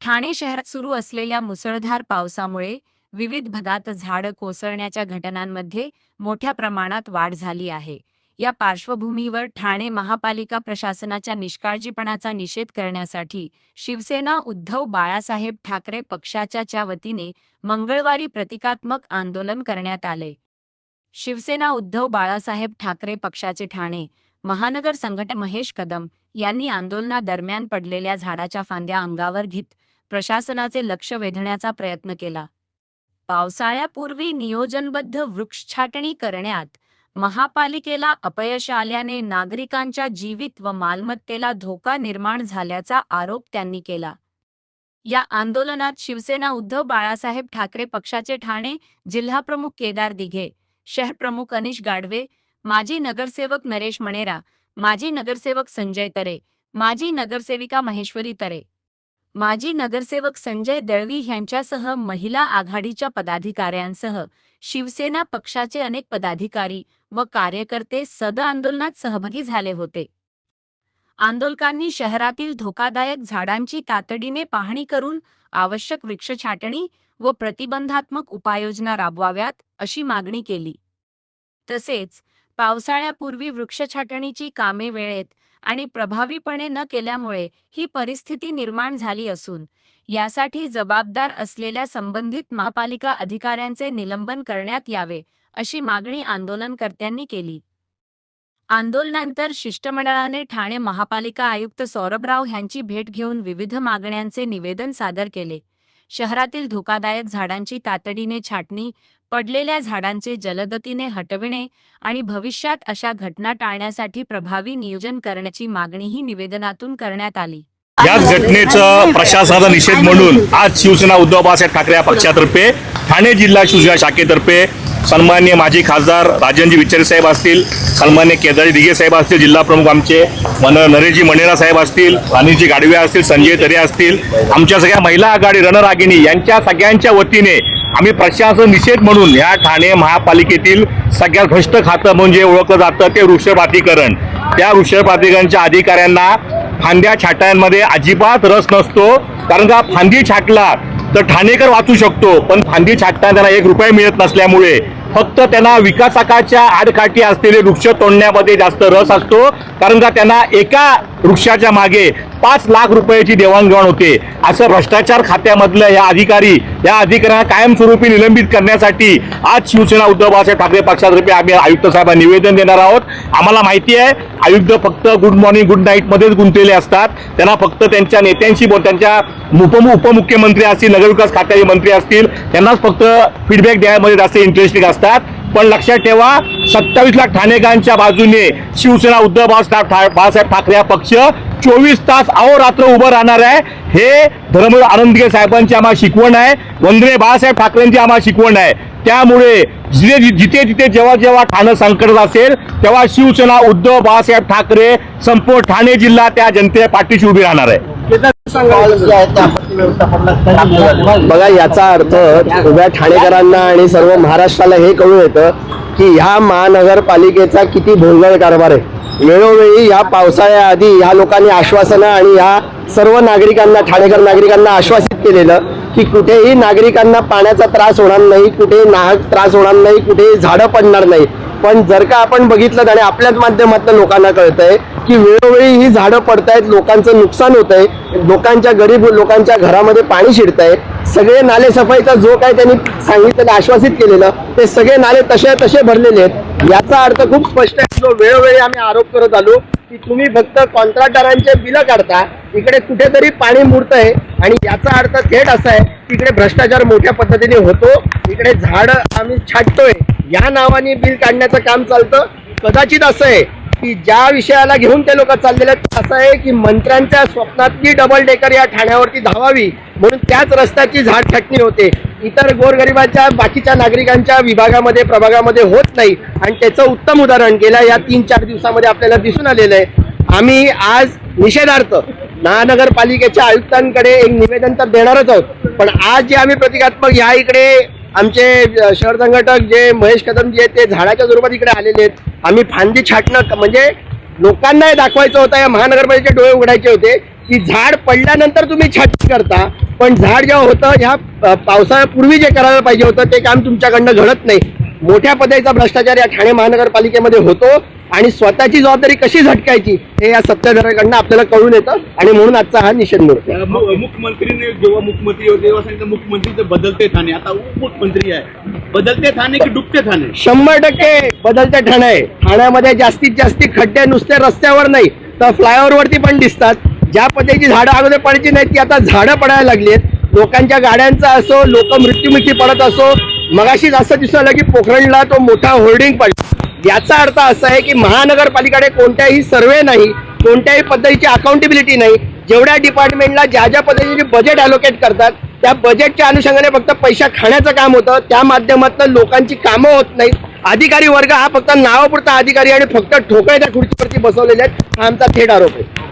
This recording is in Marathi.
ठाणे शहरात सुरू असलेल्या मुसळधार पावसामुळे विविध भागात झाडं कोसळण्याच्या घटनांमध्ये मोठ्या प्रमाणात वाढ झाली आहे। या पार्श्वभूमीवर ठाणे महापालिका प्रशासनाच्या निष्काळजीपणाचा निषेध करण्यासाठी शिवसेना उद्धव बाळासाहेब ठाकरे पक्षाच्या वतीने मंगळवारी प्रतिकात्मक आंदोलन करण्यात आले। शिवसेना उद्धव बाळासाहेब ठाकरे पक्षाचे ठाणे महानगर संघटक महेश कदम यांनी आंदोलनादरम्यान पडलेल्या झाडाच्या फांद्या अंगावर घेत प्रशासनाचे लक्ष वेधण्याचा प्रयत्न केला। पावसाळ्यापूर्वी नियोजनबद्ध वृक्षछाटणी करण्यात महापालिकेला अपयश आल्याने नागरिकांच्या जीवित व मालमत्तेला धोका निर्माण झाल्याचा आरोप त्यांनी केला। या आंदोलनात शिवसेना उद्धव बाळासाहेब ठाकरे पक्षाचे ठाणे जिल्हाप्रमुख केदार दिघे, शहरप्रमुख अनिश गाडवे, माजी नगरसेवक नरेश मणेरा, माजी नगरसेवक संजय तरे, माजी नगरसेविका महेश्वरी तरे, माजी नगरसेवक संजय दळवी यांच्यासह महिला आघाडीच्या पदाधिकाऱ्यांसह शिवसेना पक्षाचे अनेक पदाधिकारी व कार्यकर्ते सदर आंदोलनात सहभागी झाले होते। आंदोलकांनी शहरातील धोकादायक झाडांची तातडीने पाहणी करून आवश्यक वृक्ष छाटणी व प्रतिबंधात्मक उपाययोजना राबवाव्यात अशी मागणी केली। तसेच पावसाळ्यापूर्वी वृक्ष छाटणीची कामे वेळेत आणि प्रभावीपणे न केल्यामुळे ही परिस्थिती निर्माण झाली असून यासाठी जबाबदार असलेल्या संबंधित महापालिका अधिकाऱ्यांचे निलंबन करण्यात यावे अशी मागणी आंदोलनकर्त्यांनी केली। आंदोलनानंतर शिष्टमंडळाने ठाणे महापालिका आयुक्त सौरभराव यांची भेट घेऊन विविध मागण्यांचे निवेदन सादर केले। शहरातील धोकादायक झाडांची तातडीने छाटणी, पडलेल्या झाडांचे जलदगतीने हटविणे आणि भविष्यात अशा घटना टाळण्यासाठी प्रभावी नियोजन करण्याची मागणीही निवेदनातून करण्यात आली। याच घटनेचा प्रशासनाचा निषेध म्हणून आज शिवसेना उद्धव बाळासाहेब ठाकरे या पक्षातर्फे ठाणे जिल्हा शिवसेना शाखेतर्फे सन्माननीय माजी खासदार राजनजी विचारे साहेब असतील, सन्माननीय केदारजी दिघे साहेब असतील, जिल्हा प्रमुख आमचे नरेशजी मणेरा साहेब असतील, अनिशजी गाडवे असतील, संजय तरे असतील, आमच्या सगळ्या महिला आघाडी रणरागिणी यांच्या सगळ्यांच्या वतीने आम्ही प्रशासन निषेध म्हणून या ठाणे महापालिकेतील सगळ्यात भ्रष्ट खातं म्हणजे ओळखलं जातं ते वृक्षप्राधिकरण, त्या वृक्षप्राधिकरणच्या अधिकाऱ्यांना फांद्या छाटण्यामध्ये अजिबात रस नसतो। कारण का फांदी छाटला तर ठाणेकर वाचू शकतो, पण फांदी छाटताना त्यांना 1 रुपया मिळत नसल्यामुळे फक्त त्यांना विकासकाच्या आडकाठी असलेले वृक्ष तोडण्यामध्ये जास्त रस असतो। कारण का त्यांना एका वृक्षाच्या मागे 5 लाख रुपयाची देवाणघेवाण होते। असं भ्रष्टाचार खात्यामधलं या अधिकाऱ्यांना कायमस्वरूपी निलंबित करण्यासाठी आज शिवसेना उद्धव बाळासाहेब ठाकरे पक्षातर्फे आम्ही आयुक्त साहेबांना निवेदन देणार आहोत। आम्हाला माहिती आहे आयुक्त फक्त गुड मॉर्निंग गुड नाईट मध्येच गुंतलेले असतात, त्यांना फक्त त्यांच्या नेत्यांशी त्यांच्या उपमुख्यमंत्री असतील, नगरविकास खात्याचे मंत्री असतील, त्यांनाच फक्त फीडबॅक द्यायमध्ये जास्त इंटरेस्टिंग असतात। पण लक्षात ठेवा 27 लाख ठाणेकरांच्या बाजूने शिवसेना उद्धव बाळासाहेब ठाकरे हा पक्ष 24 तास अहोरात्र उभं राहणार आहे। हे धर्मवीर आनंदगे साहेबांची आम्हाला शिकवण आहे, वंदनीय बाळासाहेब ठाकरेंची आम्हाला शिकवण आहे। त्यामुळे जिथे जेव्हा ठाणे संकटात असेल तेव्हा शिवसेना उद्धव बाळासाहेब ठाकरे संपूर्ण ठाणे जिल्हा त्या जनते पाठीशी उभी राहणार आहे। बघा, याचा अर्थ उभ्या ठाणेकरांना आणि सर्व महाराष्ट्राला हे कळून येतं की ह्या महानगरपालिकेचा किती भोंगळ कारभार आहे। वेळोवेळी या पावसाळ्याआधी ह्या लोकांनी आश्वासनं आणि ह्या सर्व नागरिकांना, ठाणेकर नागरिकांना आश्वासित केलेलं की कुठेही नागरिकांना पाण्याचा त्रास होणार नाही, कुठेही नाहक त्रास होणार नाही, कुठेही झाडं पडणार नाही। पण जर का आपण बघितलं आणि आपल्याच माध्यमातून लोकांना कळतंय की वेळोवेळी ही झाडं पडतायत, लोकांचं नुकसान होतंय, लोकांच्या गरीब लोकांच्या घरामध्ये पाणी शिरतंय। सगळे नाले सफाईचा जो काय त्यांनी सांगितलं, आश्वासित केलेलं, ते सगळे नाले तसे भरलेले आहेत। याचा अर्थ खूप स्पष्ट आहे। जो वेळोवेळी आम्ही आरोप करत आलो की तुम्ही फक्त कॉन्ट्रॅक्टरांचे बिलं काढता, इकडे कुठेतरी पाणी मुरतंय आणि याचा अर्थ थेट असा आहे की इकडे भ्रष्टाचार मोठ्या पद्धतीने होतो, इकडे झाडं आम्ही छाटतोय या नावाने बिल काढण्याचं काम चालतं। कदाचित असं आहे की ज्या विषयाला घेऊन ते लोक चाललेले आहेत असं आहे की मंत्र्यांच्या स्वप्नातली डबल डेकर या ठाण्यावरती धावावी म्हणून त्याच रस्त्याची झाड छाटणी होते, इतर गोरगरिबाच्या बाकीच्या नागरिकांच्या विभागामध्ये प्रभागामध्ये होत नाही। आणि त्याचं उत्तम उदाहरण गेल्या या 3-4 दिवसामध्ये आपल्याला दिसून आलेलं आहे। आम्ही आज निषेधार्थ महानगरपालिकेच्या आयुक्तांकडे एक निवेदन तर देणारच आहोत, पण आज जे आम्ही प्रतिकात्मक ह्या इकडे आमचे शहर संघटक जे महेश कदम जे ते झाडाच्या स्वरूपात इकडे आलेले आहेत। आम्ही फांदी छाटणं म्हणजे लोकांना हे दाखवायचं होतं, या महानगरपालिकेचे डोळे उघडायचे होते की झाड पडल्यानंतर तुम्ही छाटणी करता, पण झाड जेव्हा होतं ह्या पावसाळ्यापूर्वी जे करायला पाहिजे होतं ते काम तुमच्याकडनं घडत नाही. मोठ्या पद्धतीचा भ्रष्टाचार या ठाणे महानगरपालिकेमध्ये होतो आणि स्वतःची जबाबदारी कशी झटकायची हे या सत्ताधाऱ्याकडनं आपल्याला कळून येतं आणि म्हणून आजचा हा निषेध मोर्चा. मुख्यमंत्रीने जेव्हा मुख्यमंत्री होते तेव्हा सांगितलं मुख्यमंत्रीचं बदलते ठाणे, आता उपमुख्यमंत्री आहे. बदलते ठाणे की डुबते ठाणे? 100% बदलते ठाणे आहे. ठाण्यामध्ये जास्तीत जास्त खड्डे नुसते रस्त्यावर नाही तर फ्लायओव्हर वरती पण दिसतात. ज्या पद्धतीची झाडं अगोदर पडायची नाहीत ती आता झाडं पडायला लागली आहेत. लोकांच्या गाड्यांचा असो, लोक मृत्युमुखी पडत असो. मगाशीच असं दिसून आलं की पोखरणला तो मोठा होर्डिंग पडला. याचा अर्थ असा आहे की महानगरपालिकेकडे कोणत्याही सर्वे नाही, कोणत्याही पद्धतीची अकाउंटेबिलिटी नाही. जेवढ्या डिपार्टमेंटला ज्या ज्या पद्धतीने बजेट अलोकेट करतात त्या बजेटच्या अनुषंगाने फक्त पैसा खाण्याचं काम होतं. त्या माध्यमातून लोकांची कामं होत नाहीत. अधिकारी वर्ग हा फक्त नावापुरता अधिकारी आणि फक्त ठोकळ्याच्या खुर्चीवरती बसवलेले आहेत. हा आमचा थेट आरोप आहे.